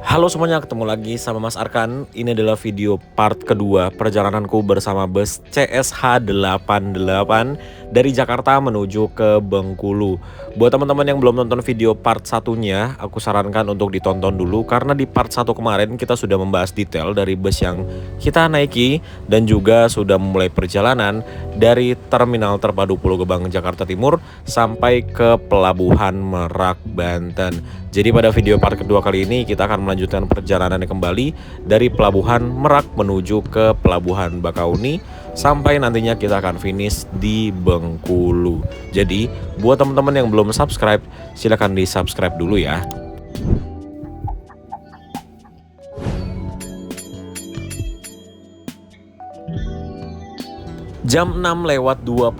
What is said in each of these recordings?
Halo semuanya, ketemu lagi sama Mas Arkan. Ini adalah video part kedua perjalananku bersama bus CSH88 dari Jakarta menuju ke Bengkulu. Buat teman-teman yang belum nonton video part satunya, aku sarankan untuk ditonton dulu karena di part 1 kemarin kita sudah membahas detail dari bus yang kita naiki dan juga sudah memulai perjalanan dari Terminal Terpadu Pulau Gebang Jakarta Timur sampai ke Pelabuhan Merak Banten. Jadi pada video part kedua kali ini kita akan melanjutkan perjalanan kembali dari Pelabuhan Merak menuju ke Pelabuhan Bakauni sampai nantinya kita akan finish di Bengkulu. Jadi buat teman-teman yang belum subscribe, silahkan di subscribe dulu ya. Jam 6:29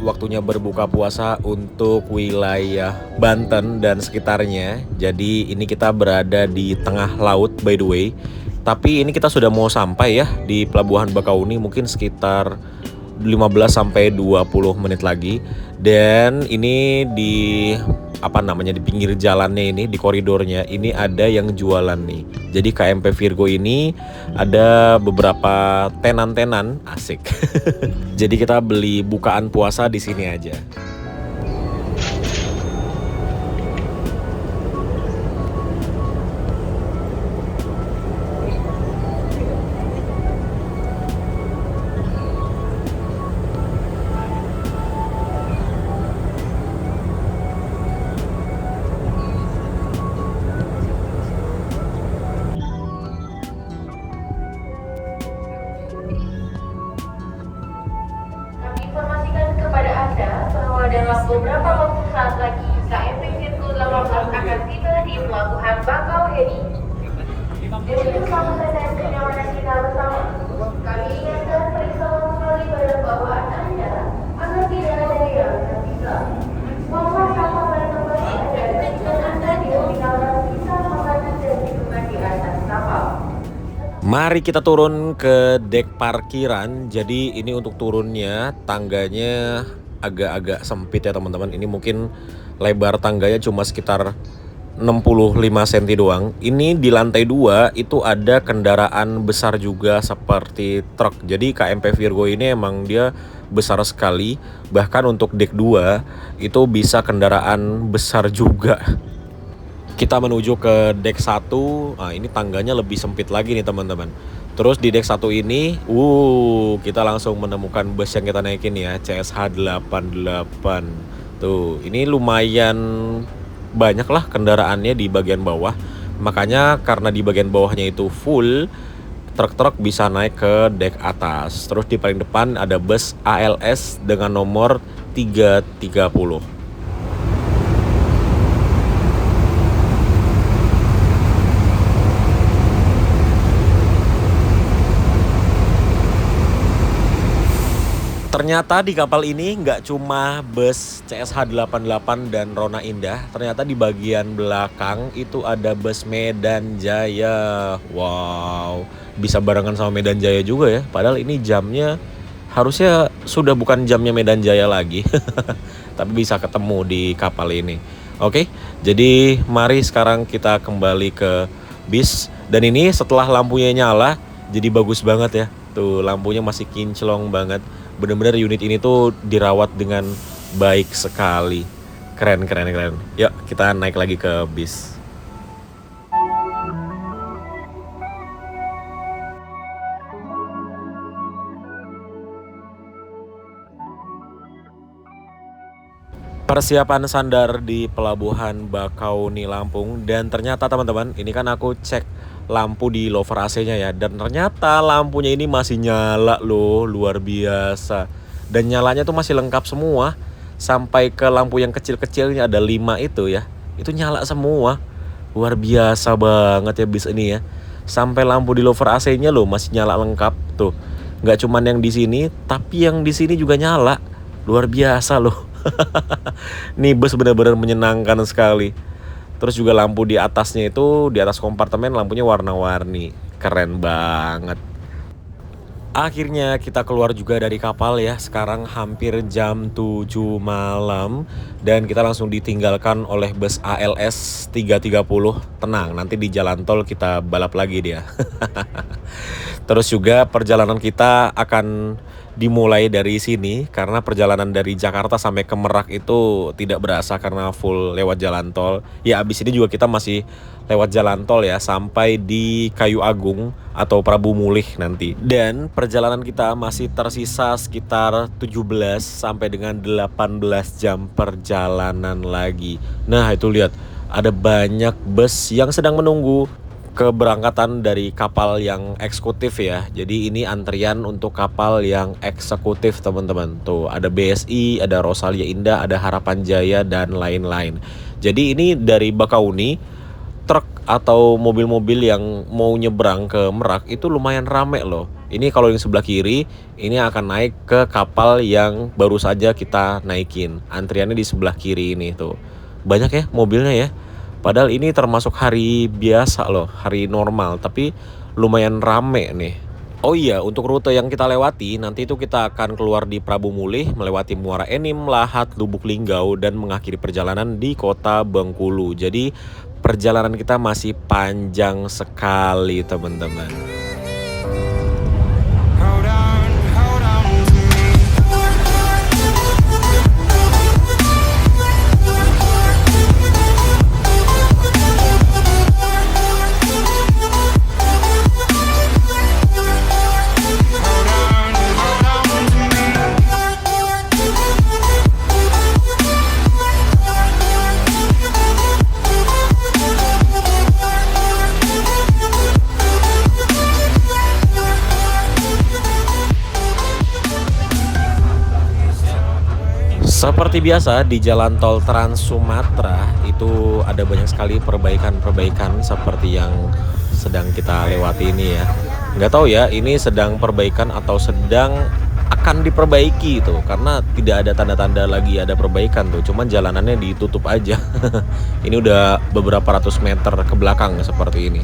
waktunya berbuka puasa untuk wilayah Banten dan sekitarnya. Jadi ini kita berada di tengah laut by the way. Tapi ini kita sudah mau sampai ya di Pelabuhan Bakauni, mungkin sekitar 15-20 menit lagi. Dan ini di di pinggir jalannya ini, di koridornya ini ada yang jualan nih. Jadi KMP Virgo ini ada beberapa tenan-tenan asik. Jadi kita beli bukaan puasa di sini aja. Dalam beberapa waktu saat lagi, KMP Virgo 18 akan tiba di Pelabuhan Bakauheni. Demi keselamatan dan kenyamanan kita bersama, kami ingatkan periksa kembali badan bawaan Anda agar tidak ada yang tersisa. Mohon sampah pada tempat ada dan Anda ditinggalkan sisa makanan dan minuman di atas kapal. Mari kita turun ke dek parkiran. Jadi ini untuk turunnya tangganya agak-agak sempit ya teman-teman. Ini mungkin lebar tangganya cuma sekitar 65 cm doang. Ini di lantai 2 itu ada kendaraan besar juga seperti truk. Jadi KMP Virgo ini emang dia besar sekali. Bahkan untuk dek 2 itu bisa kendaraan besar juga. Kita menuju ke dek 1. Nah, ini tangganya lebih sempit lagi nih teman-teman. Terus di dek 1 ini, kita langsung menemukan bus yang kita naikin ya, CSH88. Tuh, ini lumayan banyak lah kendaraannya di bagian bawah. Makanya karena di bagian bawahnya itu full, truk-truk bisa naik ke dek atas. Terus di paling depan ada bus ALS dengan nomor 330. Ternyata di kapal ini nggak cuma bus CSH88 dan Rona Indah. Ternyata di bagian belakang itu ada bus Medan Jaya. Wow, bisa barengan sama Medan Jaya juga ya. Padahal ini jamnya harusnya sudah bukan jamnya Medan Jaya lagi. Tapi bisa ketemu di kapal ini. Oke, jadi mari sekarang kita kembali ke bis. Dan ini setelah lampunya nyala, jadi bagus banget ya. Tuh lampunya masih kinclong banget. Bener-bener unit ini tuh dirawat dengan baik sekali. Keren. Yuk kita naik lagi ke bis. Persiapan sandar di Pelabuhan Bakauni Lampung. Dan ternyata teman-teman, ini kan aku cek lampu di lover AC-nya ya, dan ternyata lampunya ini masih nyala loh, luar biasa. Dan nyalanya tuh masih lengkap semua. Sampai ke lampu yang kecil-kecilnya ada 5 itu ya, itu nyala semua. Luar biasa banget ya bis ini ya. Sampai lampu di lover AC-nya loh masih nyala lengkap tuh. Nggak cuman yang di sini, tapi yang di sini juga nyala. Luar biasa loh. Nih bus bener-bener menyenangkan sekali. Terus juga lampu di atasnya itu, di atas kompartemen lampunya warna-warni. Keren banget. Akhirnya kita keluar juga dari kapal ya. Sekarang hampir jam 7 malam dan kita langsung ditinggalkan oleh bus ALS 330. Tenang, nanti di jalan tol kita balap lagi dia. Terus juga perjalanan kita akan dimulai dari sini karena perjalanan dari Jakarta sampai ke Merak itu tidak berasa karena full lewat jalan tol. Ya abis ini juga kita masih lewat jalan tol ya sampai di Kayu Agung atau Prabu Mulih nanti. Dan perjalanan kita masih tersisa sekitar 17 sampai dengan 18 jam perjalanan lagi. Nah, itu lihat ada banyak bus yang sedang menunggu keberangkatan dari kapal yang eksekutif ya. Jadi ini antrian untuk kapal yang eksekutif teman-teman. Tuh ada BSI, ada Rosalia Indah, ada Harapan Jaya dan lain-lain. Jadi ini dari Bakauni, truk atau mobil-mobil yang mau nyebrang ke Merak itu lumayan rame loh. Ini kalau yang sebelah kiri ini akan naik ke kapal yang baru saja kita naikin. Antriannya di sebelah kiri ini tuh. Banyak ya mobilnya ya. Padahal ini termasuk hari biasa loh, hari normal, tapi lumayan rame nih. Oh iya, untuk rute yang kita lewati, nanti itu kita akan keluar di Prabu Mulih, melewati Muara Enim, Lahat, Lubuk Linggau, dan mengakhiri perjalanan di kota Bengkulu. Jadi perjalanan kita masih panjang sekali teman-teman. Seperti biasa di jalan tol Trans Sumatera itu ada banyak sekali perbaikan-perbaikan seperti yang sedang kita lewati ini ya. Nggak tahu ya ini sedang perbaikan atau sedang akan diperbaiki tuh karena tidak ada tanda-tanda lagi ada perbaikan tuh. Cuman jalanannya ditutup aja. Ini udah beberapa ratus meter ke belakang seperti ini.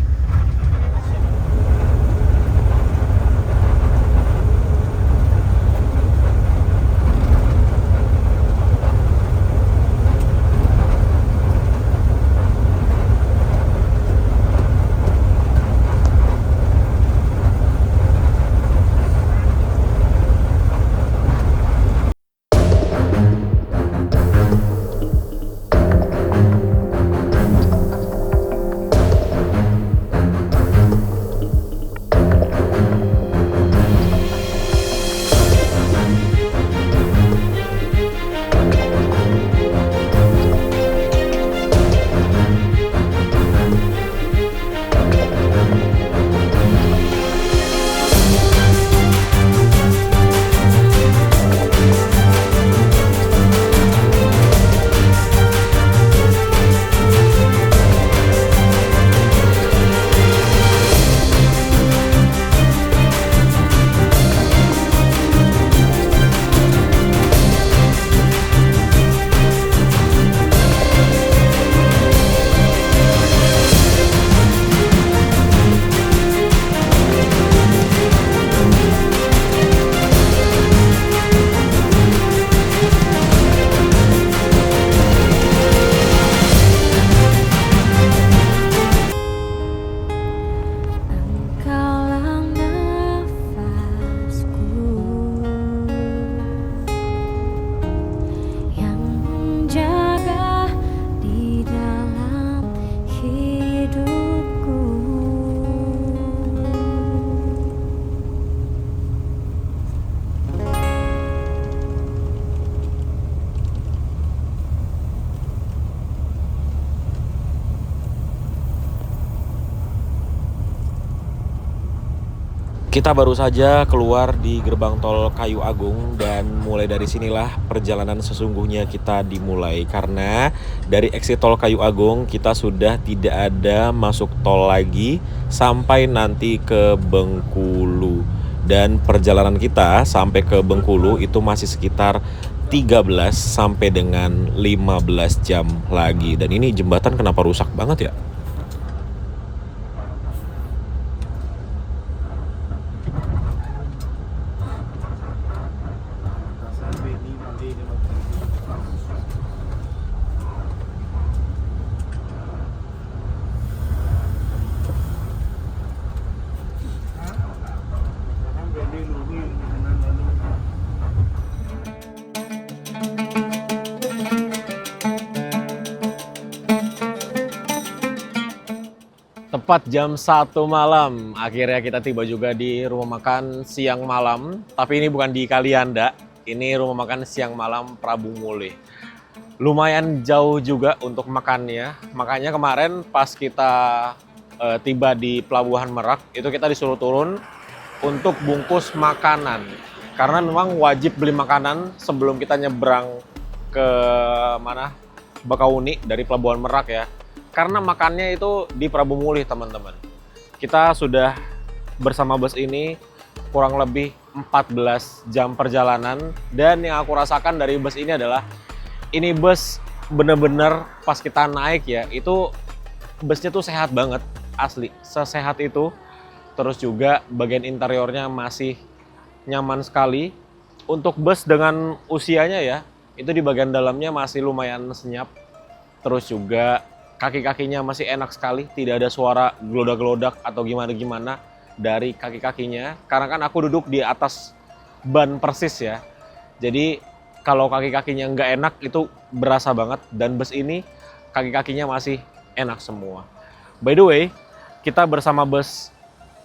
Kita baru saja keluar di gerbang tol Kayu Agung dan mulai dari sinilah perjalanan sesungguhnya kita dimulai. Karena dari exit tol Kayu Agung kita sudah tidak ada masuk tol lagi sampai nanti ke Bengkulu. Dan perjalanan kita sampai ke Bengkulu itu masih sekitar 13 sampai dengan 15 jam lagi. Dan ini jembatan kenapa rusak banget ya? Tepat jam 1 malam, akhirnya kita tiba juga di rumah makan siang malam. Tapi ini bukan di Kalianda, ini rumah makan siang malam Prabu Muli. Lumayan jauh juga untuk makannya, makanya kemarin pas kita tiba di Pelabuhan Merak, itu kita disuruh turun untuk bungkus makanan. Karena memang wajib beli makanan sebelum kita nyebrang ke mana? Bakauni dari Pelabuhan Merak ya. Karena makannya itu di Prabu Muli, teman-teman. Kita sudah bersama bus ini kurang lebih 14 jam perjalanan, dan yang aku rasakan dari bus ini adalah ini bus bener-bener pas kita naik ya, itu busnya tuh sehat banget, asli, sesehat itu. Terus juga bagian interiornya masih nyaman sekali. Untuk bus dengan usianya ya, itu di bagian dalamnya masih lumayan senyap. Terus juga kaki-kakinya masih enak sekali, tidak ada suara gelodak-gelodak atau gimana-gimana dari kaki-kakinya. Karena kan aku duduk di atas ban persis ya. Jadi kalau kaki-kakinya nggak enak itu berasa banget, dan bus ini kaki-kakinya masih enak semua. By the way, kita bersama bus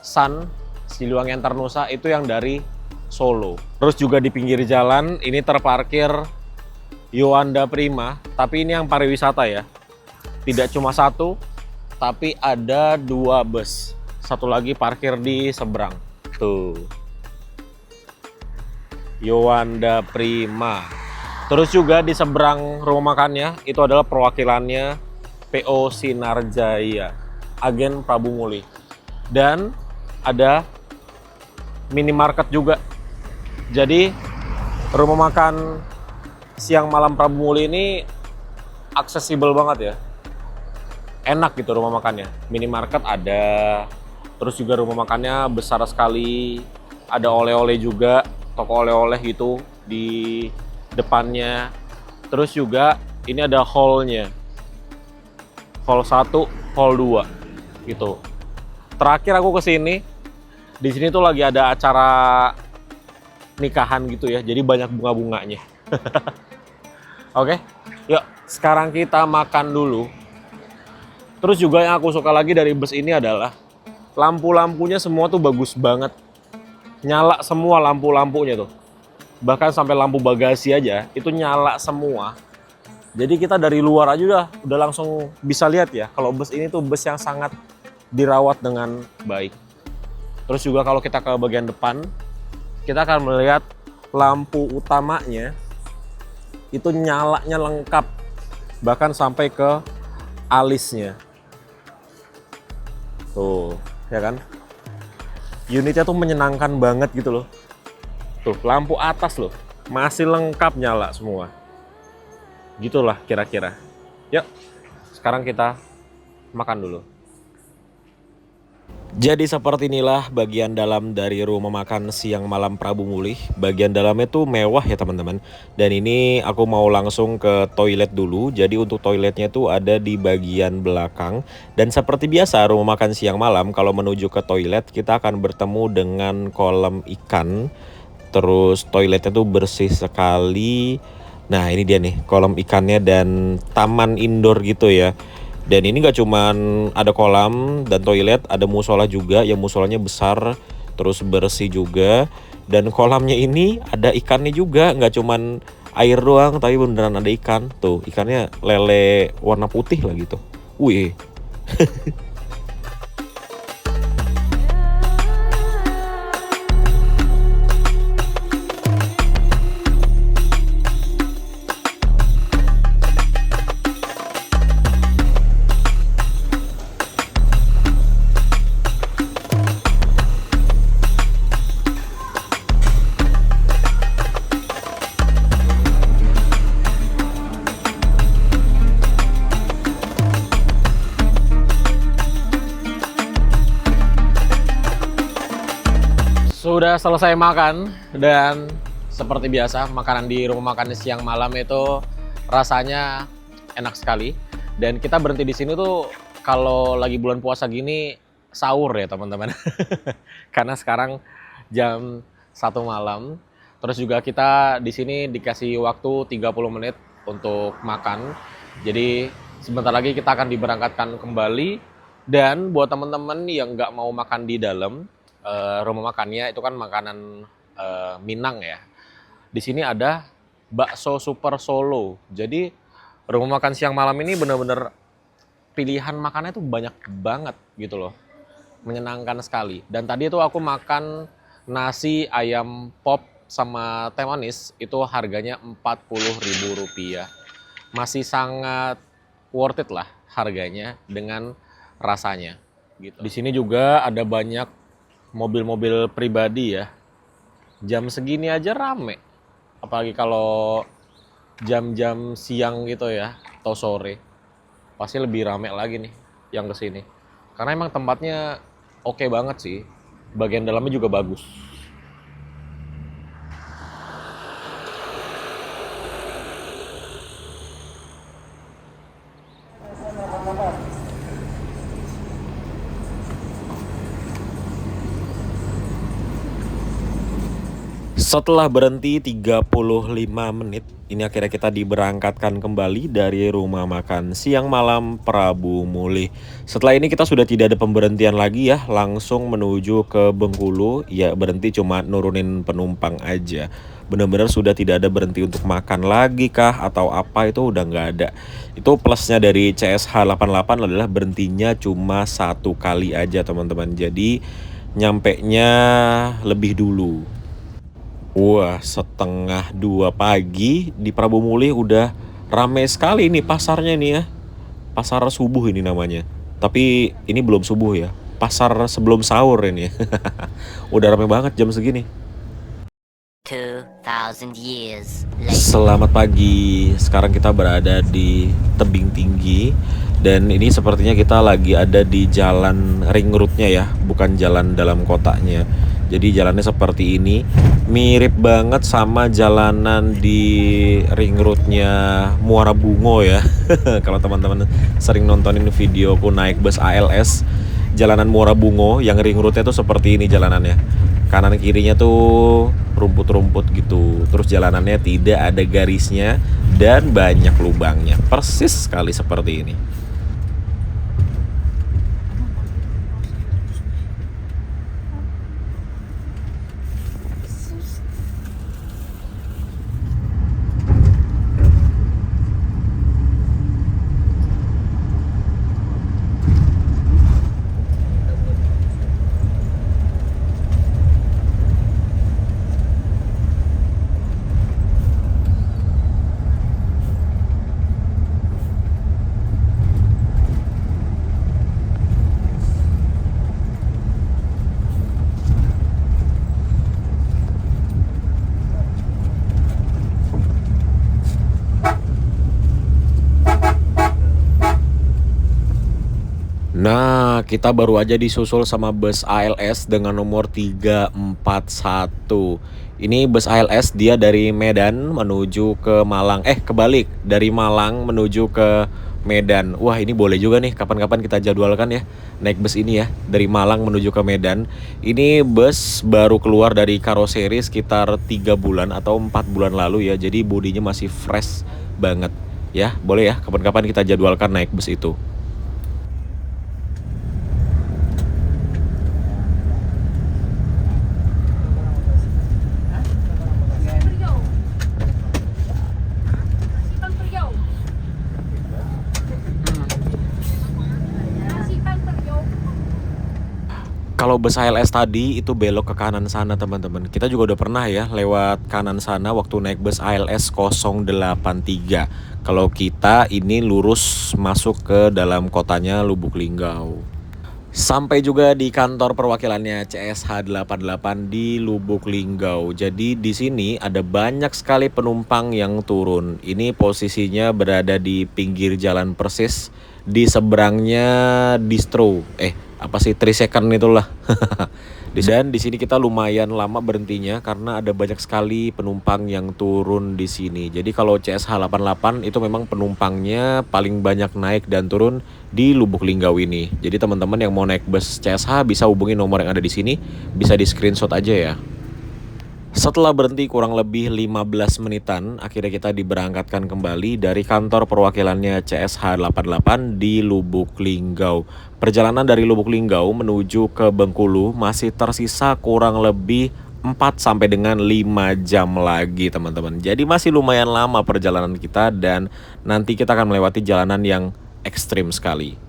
Sun Siliwangi Antar Nusa itu yang dari Solo. Terus juga di pinggir jalan ini terparkir Yoanda Prima, tapi ini yang pariwisata ya. Tidak cuma satu, tapi ada 2 bus. Satu lagi parkir di seberang. Tuh. Yoanda Prima. Terus juga di seberang rumah makannya, itu adalah perwakilannya PO Sinarjaya, agen Prabu Muli. Dan ada minimarket juga. Jadi rumah makan siang malam Prabu Muli ini aksesibel banget ya. Enak gitu rumah makannya, minimarket ada, terus juga rumah makannya besar sekali, ada oleh-oleh juga, toko oleh-oleh gitu di depannya. Terus juga ini ada hall-nya, hall 1, hall 2 gitu. Terakhir aku kesini, di sini tuh lagi ada acara nikahan gitu ya, jadi banyak bunga-bunganya. Oke, yuk sekarang kita makan dulu. Terus juga yang aku suka lagi dari bus ini adalah lampu-lampunya semua tuh bagus banget. Nyala semua lampu-lampunya tuh. Bahkan sampai lampu bagasi aja itu nyala semua. Jadi kita dari luar aja udah langsung bisa lihat ya kalau bus ini tuh bus yang sangat dirawat dengan baik. Terus juga kalau kita ke bagian depan, kita akan melihat lampu utamanya itu nyalanya lengkap. Bahkan sampai ke alisnya. Tuh, ya kan? Unitnya tuh menyenangkan banget gitu loh. Tuh, lampu atas loh, masih lengkap nyala semua. Gitulah kira-kira. Yuk, sekarang kita makan dulu. Jadi seperti inilah bagian dalam dari rumah makan siang malam Prabu Muli. Bagian dalamnya tuh mewah ya teman-teman. Dan ini aku mau langsung ke toilet dulu. Jadi untuk toiletnya tuh ada di bagian belakang. Dan seperti biasa rumah makan siang malam, kalau menuju ke toilet kita akan bertemu dengan kolam ikan. Terus toiletnya tuh bersih sekali. Nah ini dia nih kolam ikannya dan taman indoor gitu ya. Dan ini gak cuman ada kolam dan toilet, ada musola juga, yang musolanya besar, terus bersih juga. Dan kolamnya ini ada ikannya juga, gak cuman air doang, tapi beneran ada ikan. Tuh, ikannya lele warna putih lah gitu. Wih. Sudah selesai makan, dan seperti biasa makanan di rumah makan siang malam itu rasanya enak sekali. Dan kita berhenti di sini tuh kalau lagi bulan puasa gini sahur ya teman-teman. Karena sekarang jam 1 malam. Terus juga kita di sini dikasih waktu 30 menit untuk makan. Jadi sebentar lagi kita akan diberangkatkan kembali Dan buat teman-teman yang nggak mau makan di dalam, rumah makannya itu kan makanan Minang ya. Di sini ada bakso Super Solo. Jadi rumah makan siang malam ini bener-bener pilihan makannya tuh banyak banget gitu loh. Menyenangkan sekali. Dan tadi tuh aku makan nasi ayam pop sama teh manis itu harganya Rp40.000. Masih sangat worth it lah harganya dengan rasanya gitu. Di sini juga ada banyak mobil-mobil pribadi ya. Jam segini aja rame. Apalagi kalau jam-jam siang gitu ya atau sore. Pasti lebih rame lagi nih yang kesini. Karena emang tempatnya oke banget sih. Bagian dalamnya juga bagus. Setelah berhenti 35 menit, ini akhirnya kita diberangkatkan kembali dari rumah makan siang malam Prabu Mulih. Setelah ini kita sudah tidak ada pemberhentian lagi ya, langsung menuju ke Bengkulu. Ya berhenti cuma nurunin penumpang aja. Benar-benar sudah tidak ada berhenti untuk makan lagi kah atau apa, itu udah nggak ada. Itu plusnya dari CSH 88 adalah berhentinya cuma satu kali aja teman-teman. Jadi nyampe nya lebih dulu. Wah, setengah 2 pagi di Prabu Mulih udah rame sekali nih pasarnya nih ya. Pasar subuh ini namanya. Tapi ini belum subuh ya. Pasar sebelum sahur ini. Udah rame banget jam segini. 2,000 years later. Selamat pagi. Sekarang kita berada di tebing tinggi dan ini sepertinya kita lagi ada di jalan ring road-nya ya, bukan jalan dalam kotanya. Jadi jalannya seperti ini, mirip banget sama jalanan di ring road-nya Muara Bungo ya. Kalau teman-teman sering nontonin videoku naik bus ALS, jalanan Muara Bungo yang ring road-nya tuh seperti ini jalanannya. Kanan kirinya tuh rumput-rumput gitu. Terus jalanannya tidak ada garisnya dan banyak lubangnya. Persis sekali seperti ini. Nah, kita baru aja disusul sama bus ALS dengan nomor 341. Ini bus ALS dia dari Medan menuju ke Malang. Kebalik, dari Malang menuju ke Medan. Wah, ini boleh juga nih kapan-kapan kita jadwalkan ya. Naik bus ini ya, dari Malang menuju ke Medan. Ini bus baru keluar dari karoseri sekitar 3 bulan atau 4 bulan lalu ya. Jadi bodinya masih fresh banget. Ya, boleh ya kapan-kapan kita jadwalkan naik bus itu. Kalau bus HLS tadi itu belok ke kanan sana teman-teman. Kita juga udah pernah ya lewat kanan sana waktu naik bus ALS 083. Kalau kita ini lurus masuk ke dalam kotanya Lubuk Linggau. Sampai juga di kantor perwakilannya CSH 88 di Lubuk Linggau. Jadi di sini ada banyak sekali penumpang yang turun. Ini posisinya berada di pinggir jalan persis di seberangnya distro. Apa sih 3 second itulah. Dan di sini kita lumayan lama berhentinya karena ada banyak sekali penumpang yang turun di sini. Jadi kalau CSH 88 itu memang penumpangnya paling banyak naik dan turun di Lubuk Linggau ini. Jadi teman-teman yang mau naik bus CSH bisa hubungi nomor yang ada di sini, bisa di screenshot aja ya. Setelah berhenti kurang lebih 15 menitan, akhirnya kita diberangkatkan kembali dari kantor perwakilannya CSH 88 di Lubuk Linggau. Perjalanan dari Lubuk Linggau menuju ke Bengkulu masih tersisa kurang lebih 4 sampai dengan 5 jam lagi, teman-teman. Jadi masih lumayan lama perjalanan kita dan nanti kita akan melewati jalanan yang ekstrim sekali.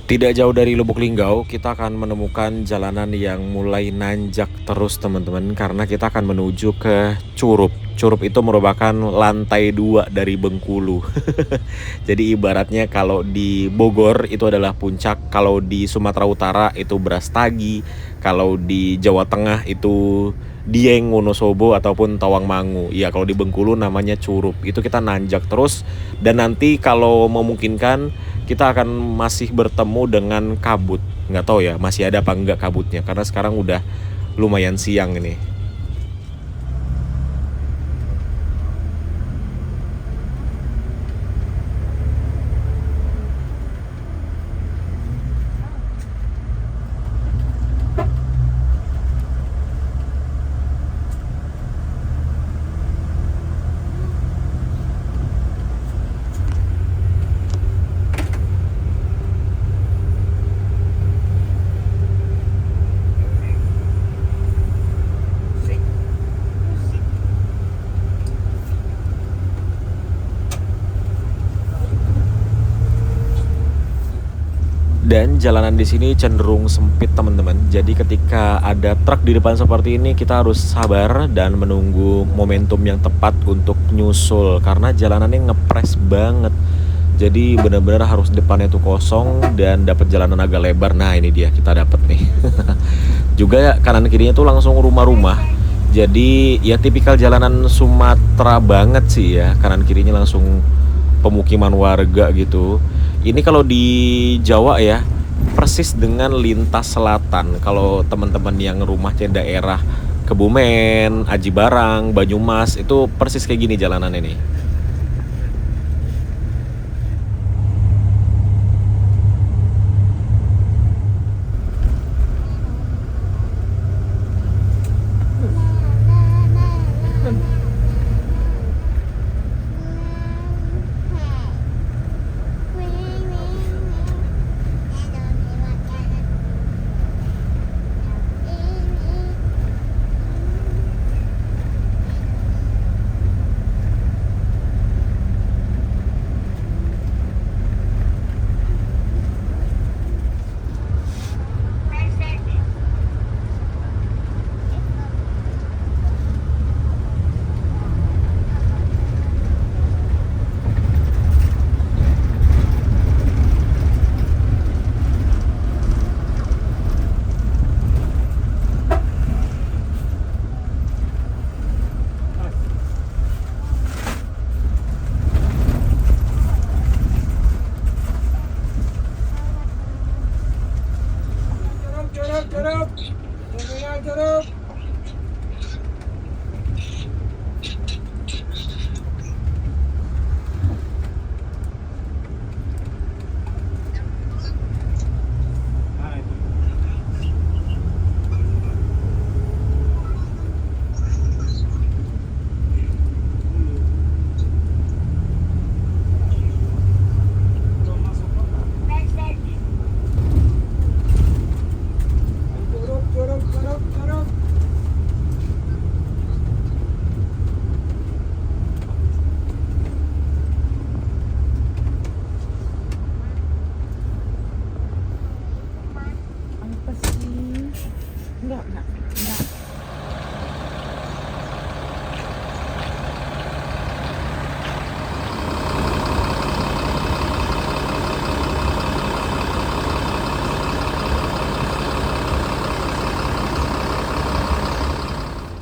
Tidak jauh dari Lubuk Linggau, kita akan menemukan jalanan yang mulai nanjak terus, teman-teman, karena kita akan menuju ke Curup. Curup itu merupakan lantai 2 dari Bengkulu. Jadi ibaratnya kalau di Bogor itu adalah puncak, kalau di Sumatera Utara itu Brastagi, kalau di Jawa Tengah itu Dieng, Wonosobo ataupun Tawangmangu. Iya, kalau di Bengkulu namanya Curup. Itu kita nanjak terus dan nanti kalau memungkinkan kita akan masih bertemu dengan kabut. Nggak tahu ya masih ada apa enggak kabutnya karena sekarang udah lumayan siang ini. Dan jalanan di sini cenderung sempit, teman-teman. Jadi ketika ada truk di depan seperti ini, kita harus sabar dan menunggu momentum yang tepat untuk nyusul karena jalanannya ngepres banget. Jadi benar-benar harus depannya tuh kosong dan dapat jalanan agak lebar. Nah, ini dia kita dapat nih. Juga kanan kirinya tuh langsung rumah-rumah. Jadi ya tipikal jalanan Sumatera banget sih ya. Kanan kirinya langsung pemukiman warga gitu. Ini kalau di Jawa ya persis dengan lintas selatan. Kalau teman-teman yang rumahnya daerah Kebumen, Aji Barang, Banyumas itu persis kayak gini jalanan ini.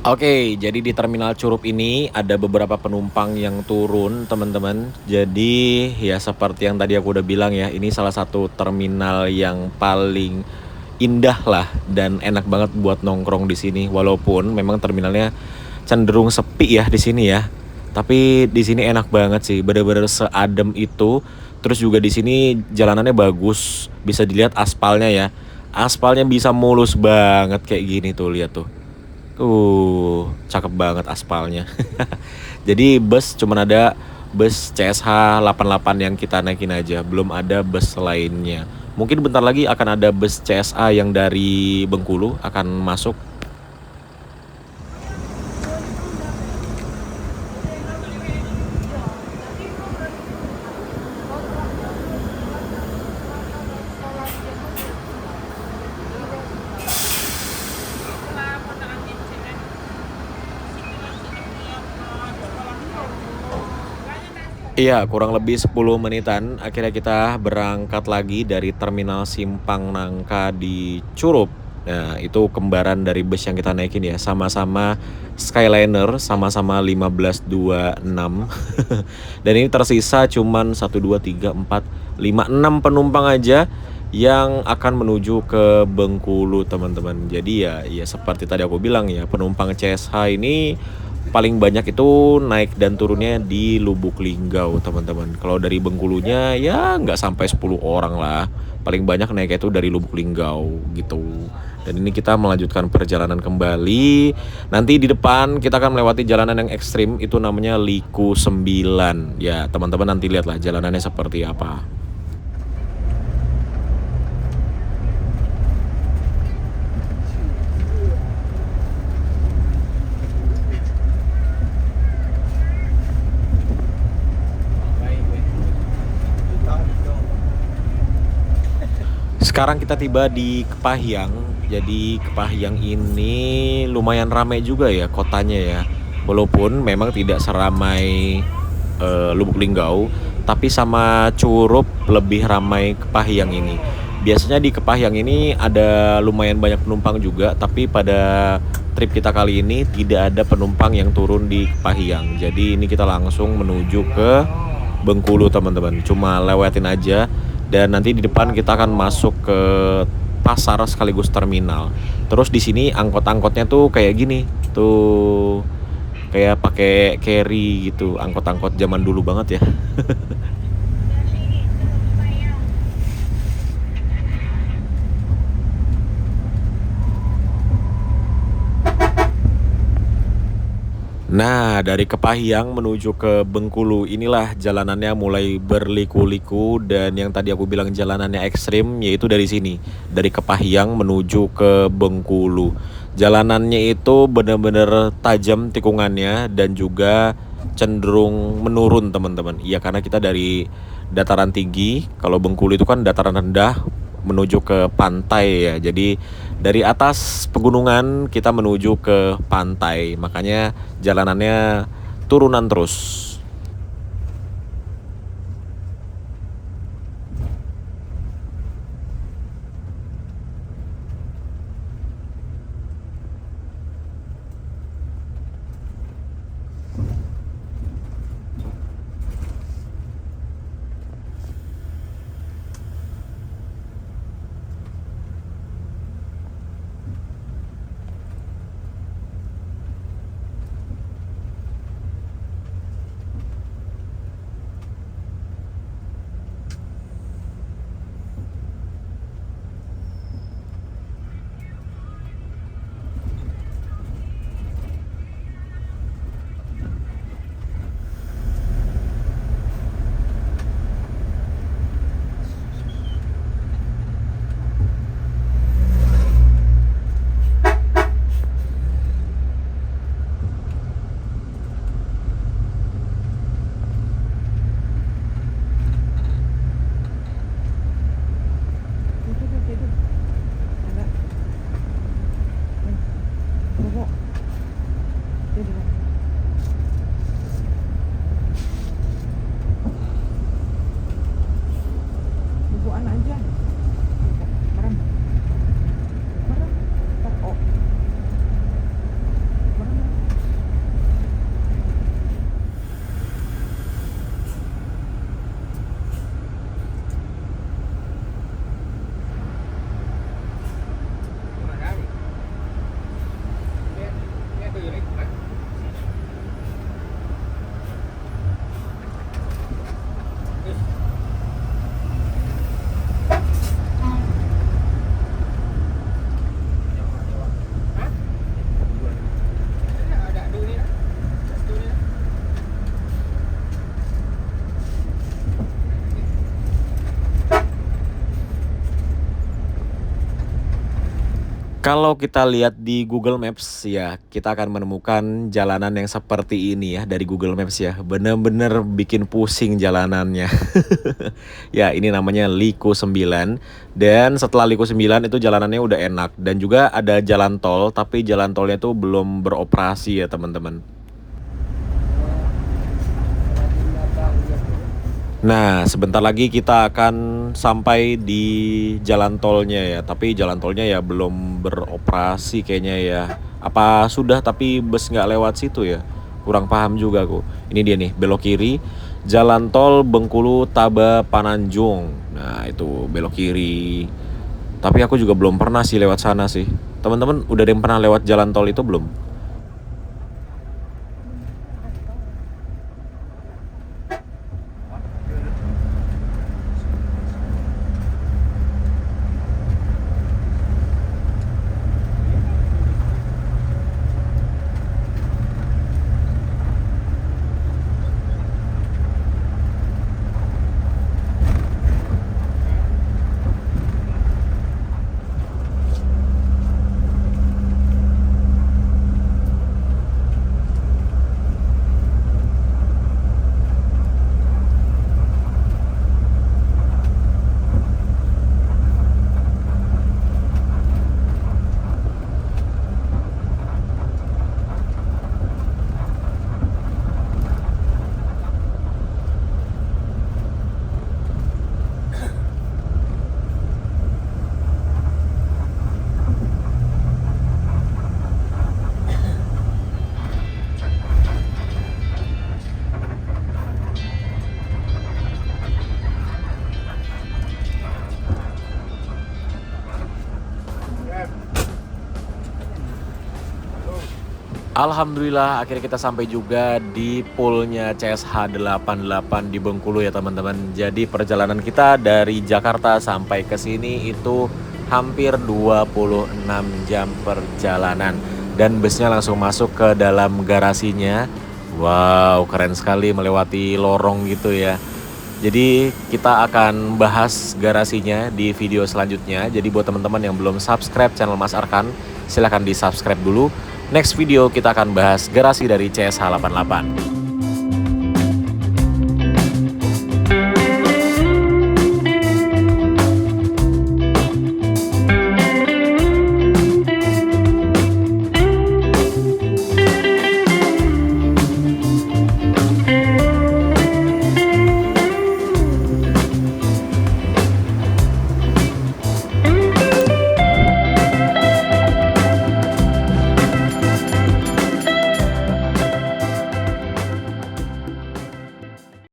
Oke, jadi di Terminal Curup ini ada beberapa penumpang yang turun, teman-teman. Jadi ya seperti yang tadi aku udah bilang ya, ini salah satu terminal yang paling indah lah dan enak banget buat nongkrong di sini. Walaupun memang terminalnya cenderung sepi ya di sini ya. Tapi di sini enak banget sih, bener-bener seadem itu. Terus juga di sini jalanannya bagus, bisa dilihat aspalnya ya. Aspalnya bisa mulus banget kayak gini tuh, lihat tuh. Cakep banget aspalnya. Jadi bus cuman ada bus CSH 88 yang kita naikin aja, belum ada bus lainnya. Mungkin bentar lagi akan ada bus CSA yang dari Bengkulu akan masuk. Iya, kurang lebih 10 menitan akhirnya kita berangkat lagi dari Terminal Simpang Nangka di Curup. Nah, itu kembaran dari bus yang kita naikin ya, sama-sama Skyliner, sama-sama 1526. Dan ini tersisa cuman 1 2 3 4 5 6 penumpang aja yang akan menuju ke Bengkulu, teman-teman. Jadi ya seperti tadi aku bilang ya, penumpang CSH ini paling banyak itu naik dan turunnya di Lubuk Linggau, teman-teman. Kalau dari Bengkulunya ya nggak sampai 10 orang lah. Paling banyak naik itu dari Lubuk Linggau gitu. Dan ini kita melanjutkan perjalanan kembali. Nanti di depan kita akan melewati jalanan yang ekstrim, itu namanya Liku 9. Ya, teman-teman nanti lihatlah jalanannya seperti apa. Sekarang kita tiba di Kepahyang. Jadi Kepahyang ini lumayan ramai juga ya kotanya ya. Walaupun memang tidak seramai Lubuk Linggau, tapi sama Curup lebih ramai Kepahyang ini. Biasanya di Kepahyang ini ada lumayan banyak penumpang juga, tapi pada trip kita kali ini tidak ada penumpang yang turun di Kepahyang. Jadi ini kita langsung menuju ke Bengkulu, teman-teman. Cuma lewatin aja. Dan nanti di depan kita akan masuk ke pasar sekaligus terminal. Terus di sini angkot-angkotnya tuh kayak gini, tuh kayak pakai carry gitu, angkot-angkot zaman dulu banget ya. Nah, dari Kepahyang menuju ke Bengkulu inilah jalanannya mulai berliku-liku, dan yang tadi aku bilang jalanannya ekstrim yaitu dari sini, dari Kepahyang menuju ke Bengkulu. Jalanannya itu benar-benar tajam tikungannya dan juga cenderung menurun, teman-teman. Iya, karena kita dari dataran tinggi, kalau Bengkulu itu kan dataran rendah menuju ke pantai ya. Jadi dari atas pegunungan kita menuju ke pantai, makanya jalanannya turunan terus. Kalau kita lihat di Google Maps ya, kita akan menemukan jalanan yang seperti ini ya dari Google Maps ya. Bener-bener bikin pusing jalanannya. Ya, ini namanya Liko 9. Dan setelah Liko 9 itu jalanannya udah enak. Dan juga ada jalan tol, tapi jalan tolnya itu belum beroperasi ya teman-teman. Nah, sebentar lagi kita akan sampai di jalan tolnya ya. Tapi jalan tolnya ya belum beroperasi kayaknya ya. Apa sudah tapi bus nggak lewat situ ya? Kurang paham juga aku. Ini dia nih, belok kiri. Jalan tol Bengkulu Taba Pananjung. Nah, itu belok kiri. Tapi aku juga belum pernah sih lewat sana sih. Teman-teman udah ada yang pernah lewat jalan tol itu belum? Alhamdulillah akhirnya kita sampai juga di poolnya CSH 88 di Bengkulu ya teman-teman. Jadi perjalanan kita dari Jakarta sampai ke sini itu hampir 26 jam perjalanan. Dan busnya langsung masuk ke dalam garasinya. Wow, keren sekali melewati lorong gitu ya. Jadi kita akan bahas garasinya di video selanjutnya. Jadi buat teman-teman yang belum subscribe channel Mas Arkan, silahkan di subscribe dulu. Next video kita akan bahas garasi dari CSH 88.